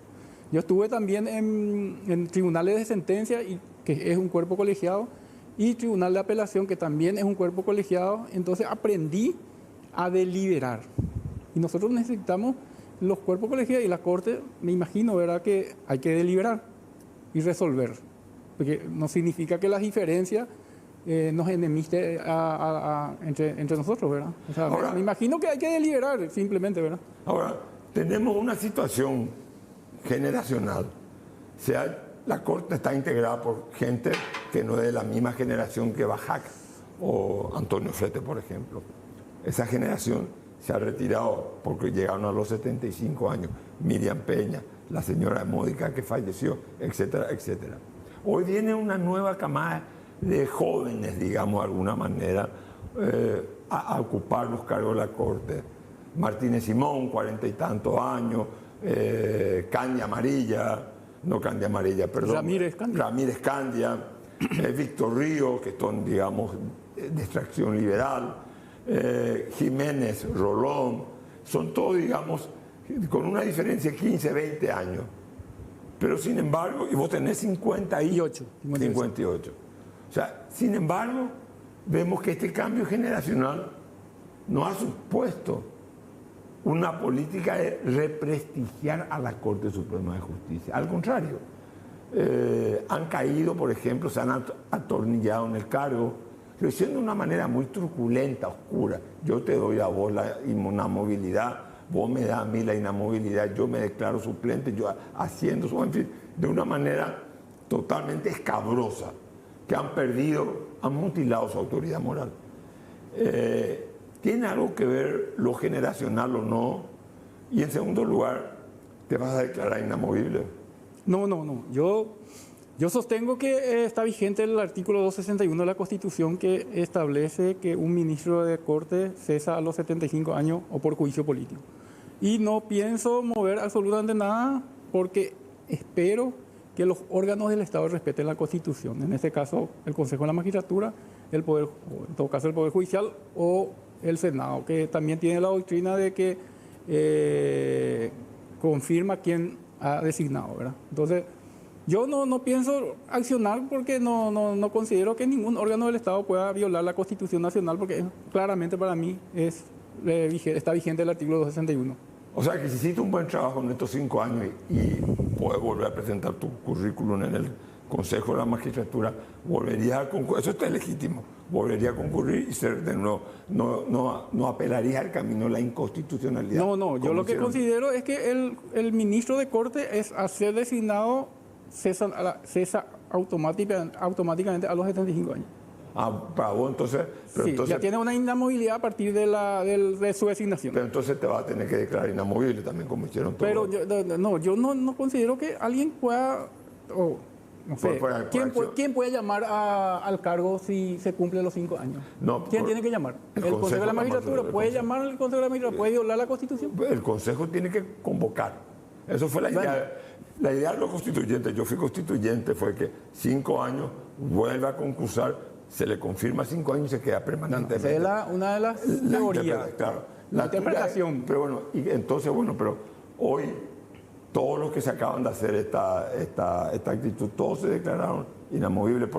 Yo estuve también en tribunales de sentencia, que es un cuerpo colegiado, y tribunal de apelación, que también es un cuerpo colegiado. Entonces aprendí a deliberar. Y nosotros necesitamos los cuerpos colegiados y la Corte, me imagino, ¿verdad?, que hay que deliberar y resolver. Porque no significa que las diferencias nos enemisten entre nosotros, ¿verdad? O sea, ahora, me imagino que hay que deliberar simplemente, ¿verdad? Ahora, tenemos una situación generacional. O sea, la Corte está integrada por gente que no es de la misma generación que Bajac o Antonio Flete, por ejemplo. Esa generación se ha retirado porque llegaron a los 75 años. Miriam Peña, la señora Módica que falleció, etcétera, etcétera. Hoy viene una nueva camada de jóvenes, digamos de alguna manera, a ocupar los cargos de la Corte. Martínez Simón, 40 y tantos años, Candia Amarilla, Ramírez Candia, Víctor Río, que son, digamos, de extracción liberal, Jiménez, Rolón, son todos, digamos, con una diferencia de 15, 20 años. Pero sin embargo, y vos tenés 58. O sea, sin embargo, vemos que este cambio generacional no ha supuesto una política de represtigiar a la Corte Suprema de Justicia. Al contrario, han caído, por ejemplo, se han atornillado en el cargo, lo hicieron de una manera muy truculenta, oscura. Yo te doy a vos la inamovilidad, vos me das a mí la inamovilidad, yo me declaro suplente, yo haciendo eso, en fin, de una manera totalmente escabrosa, que han mutilado su autoridad moral. ¿Tiene algo que ver lo generacional o no? Y en segundo lugar, ¿te vas a declarar inamovible? No. Yo sostengo que está vigente el artículo 261 de la Constitución, que establece que un ministro de Corte cesa a los 75 años o por juicio político. Y no pienso mover absolutamente nada porque espero que los órganos del Estado respeten la Constitución. En este caso, el Consejo de la Magistratura, en todo caso el Poder Judicial o el Senado, que también tiene la doctrina de que confirma quién ha designado, ¿verdad? Entonces, yo no pienso accionar porque no considero que ningún órgano del Estado pueda violar la Constitución Nacional, porque claramente para mí está vigente el artículo 261. O sea que si hiciste un buen trabajo en estos 5 años y puedes volver a presentar tu currículum en el Consejo de la Magistratura, volverías a concurrir, eso está legítimo, volvería a concurrir y ser de nuevo, no apelarías al camino de la inconstitucionalidad. No, yo lo que considero es que el ministro de Corte es a ser designado, cesa automáticamente a los 75 años. Para vos entonces... Pero sí, entonces, ya tiene una inamovilidad a partir de su designación. Pero entonces te vas a tener que declarar inamovible también, como hicieron todos. Pero yo no considero que alguien pueda... No sé, ¿quién puede llamar al cargo si se cumplen los 5 años? ¿Quién tiene que llamar? ¿El Consejo de la Magistratura? ¿Puede llamar al Consejo de la Magistratura? ¿Puede violar la Constitución? El Consejo tiene que convocar. Eso fue la idea. La idea de los constituyentes, yo fui constituyente, fue que 5 años vuelve a concursar, se le confirma 5 años y se queda permanentemente. Esa es una de las teorías. Claro, la interpretación. Pero bueno, pero hoy todos los que se acaban de hacer esta actitud, todos se declararon inamovibles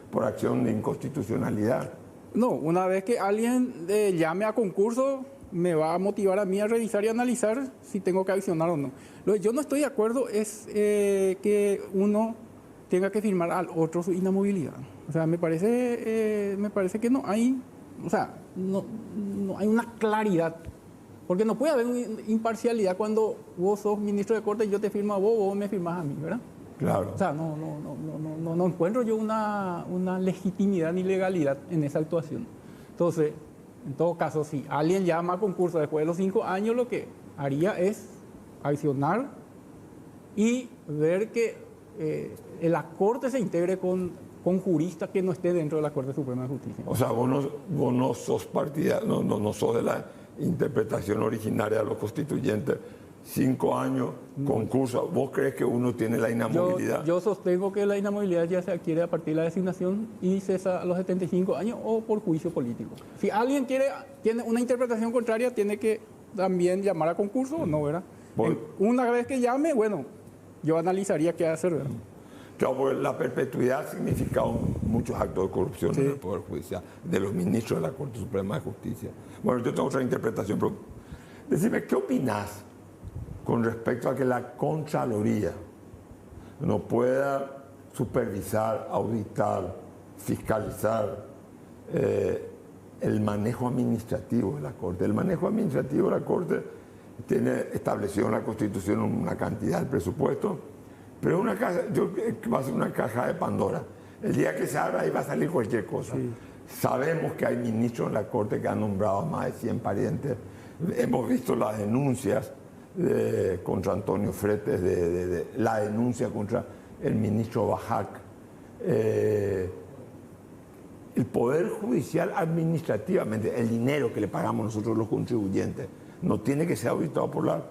por acción de inconstitucionalidad. No, una vez que alguien llame a concurso, me va a motivar a mí a revisar y analizar si tengo que accionar o no. Lo que yo no estoy de acuerdo es que uno tenga que firmar al otro su inamovilidad. O sea, me parece que no hay, o sea, no hay una claridad. Porque no puede haber una imparcialidad cuando vos sos ministro de Corte y yo te firmo a vos me firmás a mí, ¿verdad? Claro. O sea, no encuentro yo una legitimidad ni legalidad en esa actuación. Entonces, en todo caso, si alguien llama a concurso después de los 5 años, lo que haría es accionar y ver que la Corte se integre con juristas que no esté dentro de la Corte Suprema de Justicia. O sea, vos no sos partidario, no sos de la interpretación originaria de los constituyentes. 5 años, concurso. ¿Vos crees que uno tiene la inamovilidad? Yo sostengo que la inamovilidad ya se adquiere a partir de la designación y cesa a los 75 años o por juicio político. Si alguien tiene una interpretación contraria, tiene que también llamar a concurso o no, ¿verdad? Una vez que llame, bueno, yo analizaría qué hacer, ¿verdad? Claro, porque la perpetuidad ha significado muchos actos de corrupción en el Poder Judicial, de los ministros de la Corte Suprema de Justicia. Bueno, yo tengo otra interpretación, pero decime, ¿qué opinás con respecto a que la Contraloría no pueda supervisar, auditar, fiscalizar el manejo administrativo de la Corte? El manejo administrativo de la Corte tiene establecido en la Constitución una cantidad de presupuesto, pero va a ser una caja de Pandora. El día que se abra ahí va a salir cualquier cosa. Sí. Sabemos que hay ministros en la Corte que han nombrado a más de 100 parientes. Hemos visto las denuncias contra Antonio Fretes, de la denuncia contra el ministro Bajac. El Poder Judicial administrativamente, el dinero que le pagamos nosotros los contribuyentes, ¿no tiene que ser auditado por la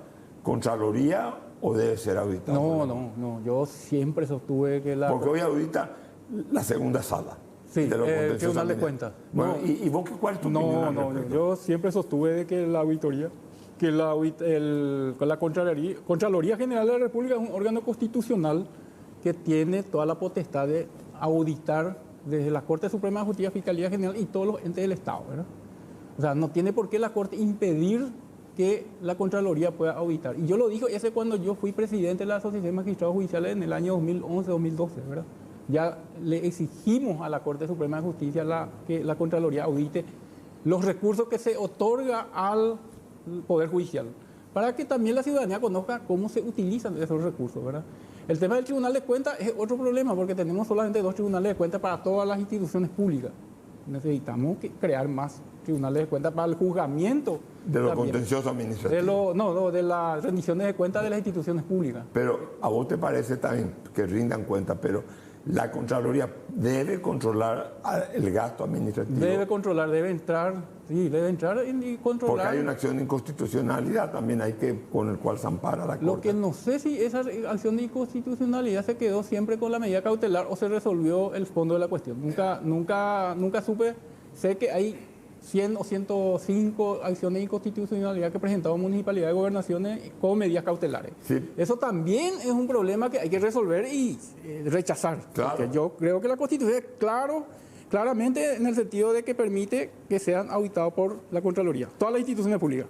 Contraloría o debe ser auditado? No. Yo siempre sostuve que la... Porque hoy audita la segunda sala. Sí, el Tribunal de Cuentas. Bueno, ¿y vos cuál es tu opinión? No, yo siempre sostuve de que la auditoría, que la Contraloría General de la República es un órgano constitucional que tiene toda la potestad de auditar desde la Corte Suprema de Justicia, Fiscalía General y todos los entes del Estado, ¿verdad? O sea, no tiene por qué la Corte impedir que la Contraloría pueda auditar. Y yo lo dije ese cuando yo fui presidente de la Asociación de Magistrados Judiciales en el año 2011-2012, ¿verdad? Ya le exigimos a la Corte Suprema de Justicia que la Contraloría audite los recursos que se otorga al Poder Judicial, para que también la ciudadanía conozca cómo se utilizan esos recursos, ¿verdad? El tema del Tribunal de Cuentas es otro problema, porque tenemos solamente 2 tribunales de cuentas para todas las instituciones públicas. Necesitamos crear más tribunales de cuentas para el juzgamiento. De los contenciosos administrativos. De las rendiciones de cuentas de las instituciones públicas. Pero a vos te parece también que rindan cuentas, pero la Contraloría debe controlar el gasto administrativo. Debe controlar, debe entrar y controlar. Porque hay una acción de inconstitucionalidad también con el cual se ampara la Corte. Lo que no sé si esa acción de inconstitucionalidad se quedó siempre con la medida cautelar o se resolvió el fondo de la cuestión. Nunca supe. Sé que hay 100 o 105 acciones de inconstitucionalidad que presentaban municipalidades y gobernaciones con medidas cautelares. Sí. Eso también es un problema que hay que resolver y rechazar. Claro. Porque yo creo que la Constitución es claramente en el sentido de que permite que sean auditados por la Contraloría, todas las instituciones públicas.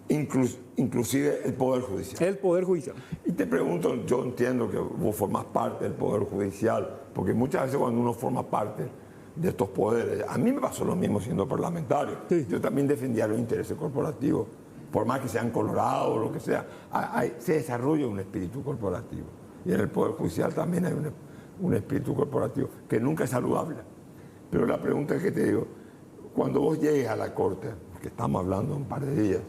Inclusive el Poder Judicial. El Poder Judicial. Y te pregunto, yo entiendo que vos formás parte del Poder Judicial, porque muchas veces cuando uno forma parte de estos poderes, a mí me pasó lo mismo siendo parlamentario. Sí. Yo también defendía los intereses corporativos, por más que sean colorados o lo que sea, se desarrolla un espíritu corporativo. Y en el Poder Judicial también hay un espíritu corporativo que nunca es saludable. Pero la pregunta es que te digo, cuando vos llegues a la Corte, que estamos hablando un par de días,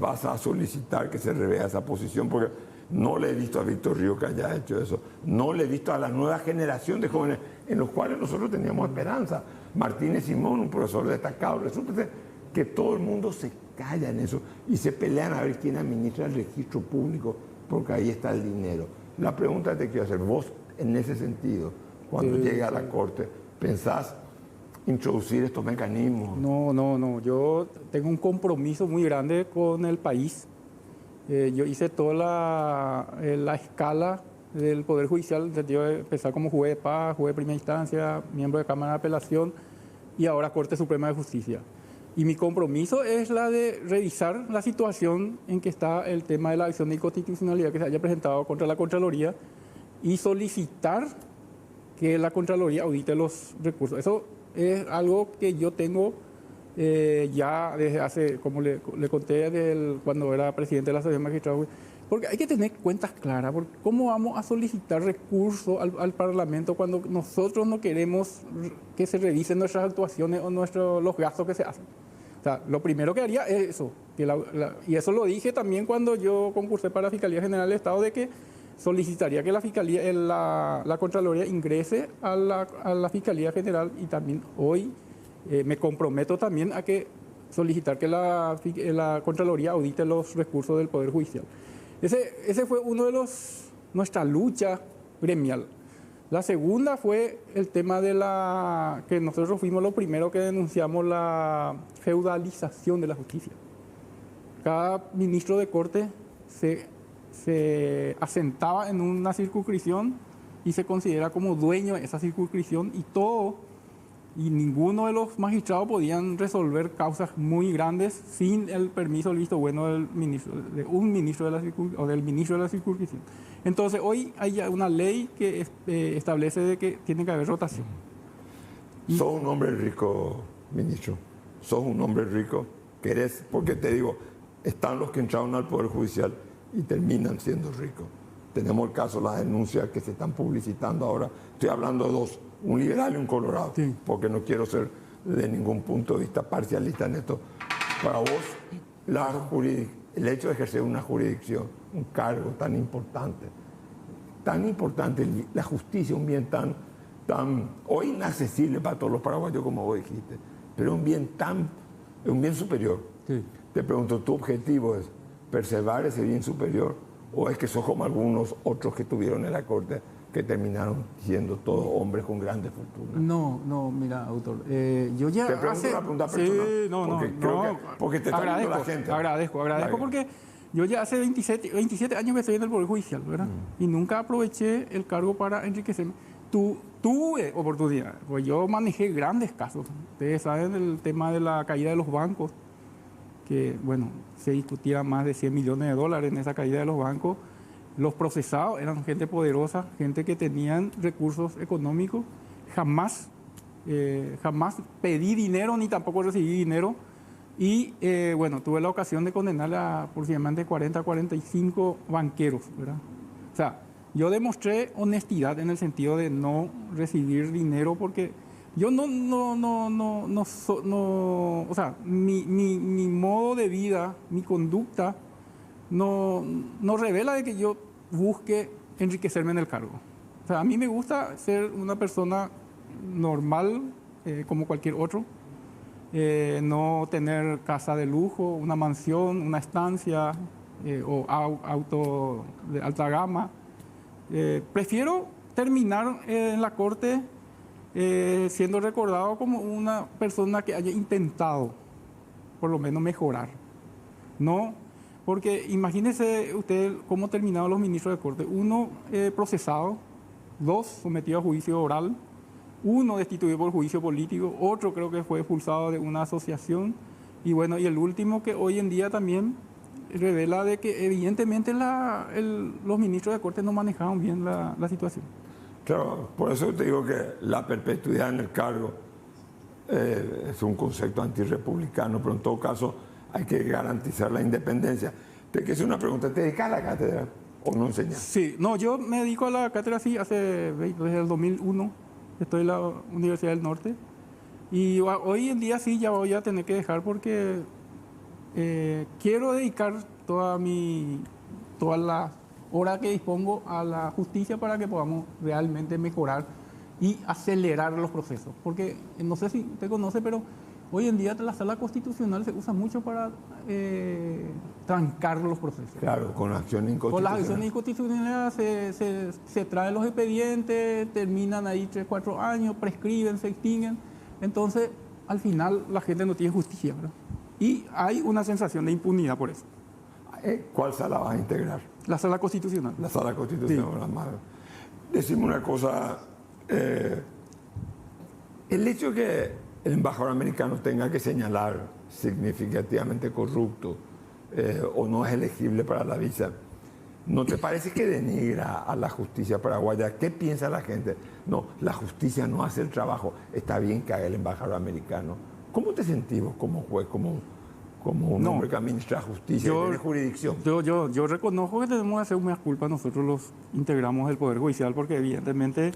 vas a solicitar que se revea esa posición, porque no le he visto a Víctor Río que haya hecho eso, no le he visto a la nueva generación de jóvenes en los cuales nosotros teníamos esperanza. Martínez Simón, un profesor destacado, resulta que todo el mundo se calla en eso y se pelean a ver quién administra el registro público, porque ahí está el dinero. La pregunta que te quiero hacer, vos en ese sentido, cuando llegue a la Corte, ¿pensás introducir estos mecanismos? No. Yo tengo un compromiso muy grande con el país. Yo hice toda la escala del Poder Judicial, yo empecé como juez de paz, juez de primera instancia, miembro de Cámara de Apelación y ahora Corte Suprema de Justicia. Y mi compromiso es la de revisar la situación en que está el tema de la acción de inconstitucionalidad que se haya presentado contra la Contraloría y solicitar que la Contraloría audite los recursos. Eso es algo que yo tengo ya desde hace, como le conté, cuando era presidente de la Asociación de Magistrados, porque hay que tener cuentas claras, porque ¿cómo vamos a solicitar recursos al Parlamento cuando nosotros no queremos que se revisen nuestras actuaciones o los gastos que se hacen? O sea, lo primero que haría es eso, y eso lo dije también cuando yo concursé para la Fiscalía General del Estado, de que solicitaría que la Contraloría ingrese a la Fiscalía General, y también hoy me comprometo también a solicitar que la Contraloría audite los recursos del Poder Judicial. Ese fue uno de nuestra lucha gremial. La segunda fue el tema que nosotros fuimos los primeros que denunciamos la feudalización de la justicia. Cada ministro de corte se asentaba en una circunscripción y se considera como dueño de esa circunscripción, y ninguno de los magistrados podían resolver causas muy grandes sin el permiso, el visto bueno del ministro o del ministro de la circunscripción. Entonces hoy hay ya una ley que establece de que tiene que haber rotación. Sos un hombre rico, ministro. Sos un hombre rico. Querés, porque te digo, están los que entraron al Poder Judicial y terminan siendo ricos. Tenemos el caso, las denuncias que se están publicitando ahora. Estoy hablando de dos, un liberal y un colorado, sí, porque no quiero ser de ningún punto de vista parcialista en esto. Para vos, el hecho de ejercer una jurisdicción, un cargo tan importante, la justicia, un bien tan hoy inaccesible para todos los paraguayos, como vos dijiste, pero un bien superior. Sí. Te pregunto, ¿tu objetivo es preservar ese bien superior, o es que sos como algunos otros que estuvieron en la Corte que terminaron siendo todos hombres con grandes fortunas? No, mira, autor, yo ya te pregunto una pregunta personal, porque te está viendo la gente. Agradezco porque yo ya hace 27 años que estoy en el Poder Judicial, ¿verdad? Y nunca aproveché el cargo para enriquecerme. Tuve oportunidad, pues yo manejé grandes casos. Ustedes saben el tema de la caída de los bancos, que, bueno, se discutía más de $100 millones en esa caída de los bancos. Los procesados eran gente poderosa, gente que tenían recursos económicos. Jamás pedí dinero ni tampoco recibí dinero. Y, bueno, tuve la ocasión de condenar a aproximadamente 40 a 45 banqueros, ¿verdad? O sea, yo demostré honestidad en el sentido de no recibir dinero, porque yo o sea, mi modo de vida, mi conducta, no revela de que yo busque enriquecerme en el cargo. O sea, a mí me gusta ser una persona normal, como cualquier otro, no tener casa de lujo, una mansión, una estancia o auto de alta gama. Prefiero terminar en la Corte siendo recordado como una persona que haya intentado por lo menos mejorar. No, porque imagínese usted cómo terminaron los ministros de Corte. Uno procesado, dos sometido a juicio oral, uno destituido por juicio político, otro creo que fue expulsado de una asociación, y bueno, y el último que hoy en día también revela de que evidentemente los ministros de Corte no manejaban bien la situación. Claro, por eso te digo que la perpetuidad en el cargo es un concepto antirrepublicano, pero en todo caso hay que garantizar la independencia. Te quiero hacer una pregunta, ¿te dedicas a la cátedra o no enseñas? Sí, no, yo me dedico a la cátedra sí desde el 2001, estoy en la Universidad del Norte, y hoy en día sí ya voy a tener que dejar porque quiero dedicar toda la hora que dispongo a la justicia para que podamos realmente mejorar y acelerar los procesos. Porque no sé si usted conoce, pero hoy en día la sala constitucional se usa mucho para trancar los procesos. Claro, con acciones inconstitucionales. Con las acciones inconstitucionales se traen los expedientes, terminan ahí 3, 4 años, prescriben, se extinguen. Entonces, al final, la gente no tiene justicia, ¿verdad? Y hay una sensación de impunidad por eso. ¿Cuál sala vas a integrar? La sala constitucional. La sala constitucional. Sí. Decime una cosa. El hecho que el embajador americano tenga que señalar significativamente corrupto o no es elegible para la visa, ¿No te parece que denigra a la justicia paraguaya? ¿Qué piensa la gente? No, la justicia no hace el trabajo. Está bien que haga el embajador americano. ¿Cómo te sentís vos como juez, como un hombre que administra justicia y tiene jurisdicción? Yo reconozco que tenemos que hacer una culpa nosotros los integramos del Poder Judicial, porque evidentemente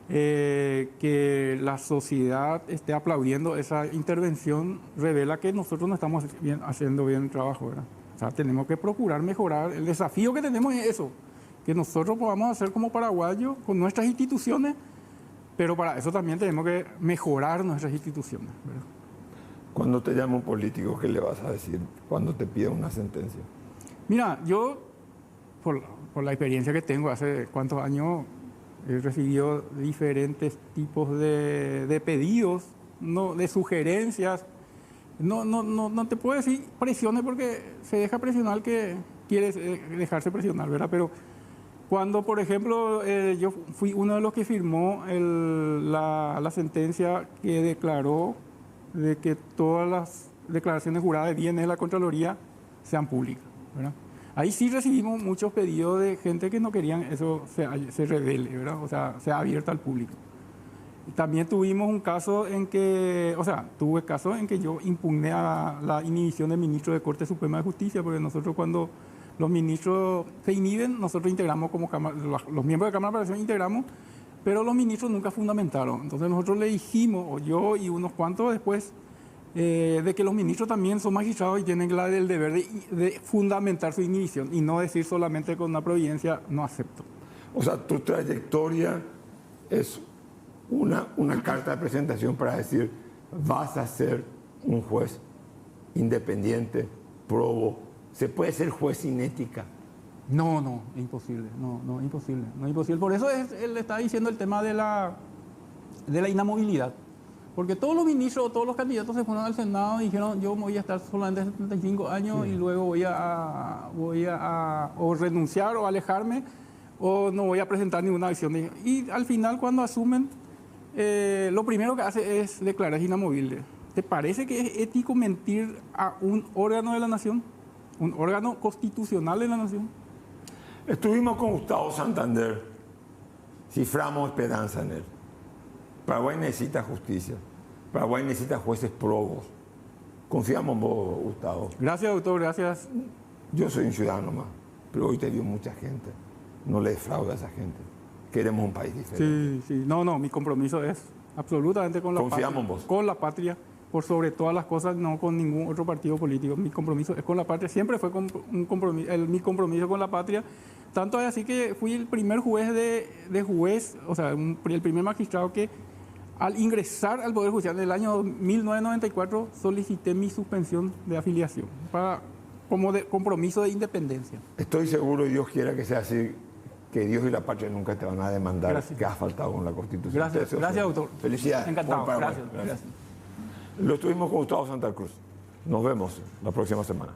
que la sociedad esté aplaudiendo esa intervención revela que nosotros no estamos haciendo bien el trabajo, ¿verdad? O sea, tenemos que procurar mejorar. El desafío que tenemos es eso, que nosotros podamos hacer como paraguayos con nuestras instituciones, pero para eso también tenemos que mejorar nuestras instituciones, ¿verdad? Cuando te llama un político, ¿qué le vas a decir cuando te pida una sentencia? Mira, yo, por la experiencia que tengo, hace cuántos años he recibido diferentes tipos de pedidos, no, de sugerencias. No te puedo decir presiones, porque se deja presionar que quiere dejarse presionar, ¿verdad? Pero cuando, por ejemplo, yo fui uno de los que firmó la sentencia que declaró de que todas las declaraciones juradas de bienes de la Contraloría sean públicas, ¿verdad? Ahí sí recibimos muchos pedidos de gente que no querían eso se revele, ¿verdad? O sea, sea abierta al público. También tuvimos un caso en que, tuve casos en que yo impugné a la inhibición del ministro de Corte Suprema de Justicia, porque nosotros cuando los ministros se inhiben, nosotros integramos como Cámara, los miembros de Cámara de Apelación integramos, pero los ministros nunca fundamentaron. Entonces nosotros le dijimos, o yo y unos cuantos después, de que los ministros también son magistrados y tienen el deber de fundamentar su inhibición y no decir solamente con una providencia no acepto. O sea, tu trayectoria es una carta de presentación para decir vas a ser un juez independiente, probo. ¿Se puede ser juez sin ética? No, es imposible. No, imposible. No es imposible. Por eso él está diciendo el tema de la inamovilidad. Porque todos los ministros, todos los candidatos se fueron al Senado y dijeron, yo voy a estar solamente 75 años y luego voy a o renunciar o alejarme o no voy a presentar ninguna acción. Y al final, cuando asumen, lo primero que hace es declarar inamovible. ¿Te parece que es ético mentir a un órgano de la nación? ¿Un órgano constitucional de la nación? Estuvimos con Gustavo Santander, ciframos esperanza en él. Paraguay necesita justicia, Paraguay necesita jueces probos. Confiamos en vos, Gustavo. Gracias, doctor, gracias. Yo soy un ciudadano más, pero hoy te vio mucha gente. No le defrauda a esa gente. Queremos un país diferente. Sí. No, mi compromiso es absolutamente con la patria. Confiamos en vos. Con la patria, por sobre todas las cosas, no con ningún otro partido político. Mi compromiso es con la patria. Siempre fue mi compromiso con la patria. Tanto es así que fui el primer juez el primer magistrado que al ingresar al Poder Judicial en el año 1994 solicité mi suspensión de afiliación como compromiso de independencia. Estoy seguro, Dios quiera que sea así, que Dios y la patria nunca te van a demandar. Gracias. Que has faltado con la Constitución. Gracias, doctor. Felicidades. Encantado. Gracias. Lo estuvimos con Gustavo Santa Cruz. Nos vemos la próxima semana.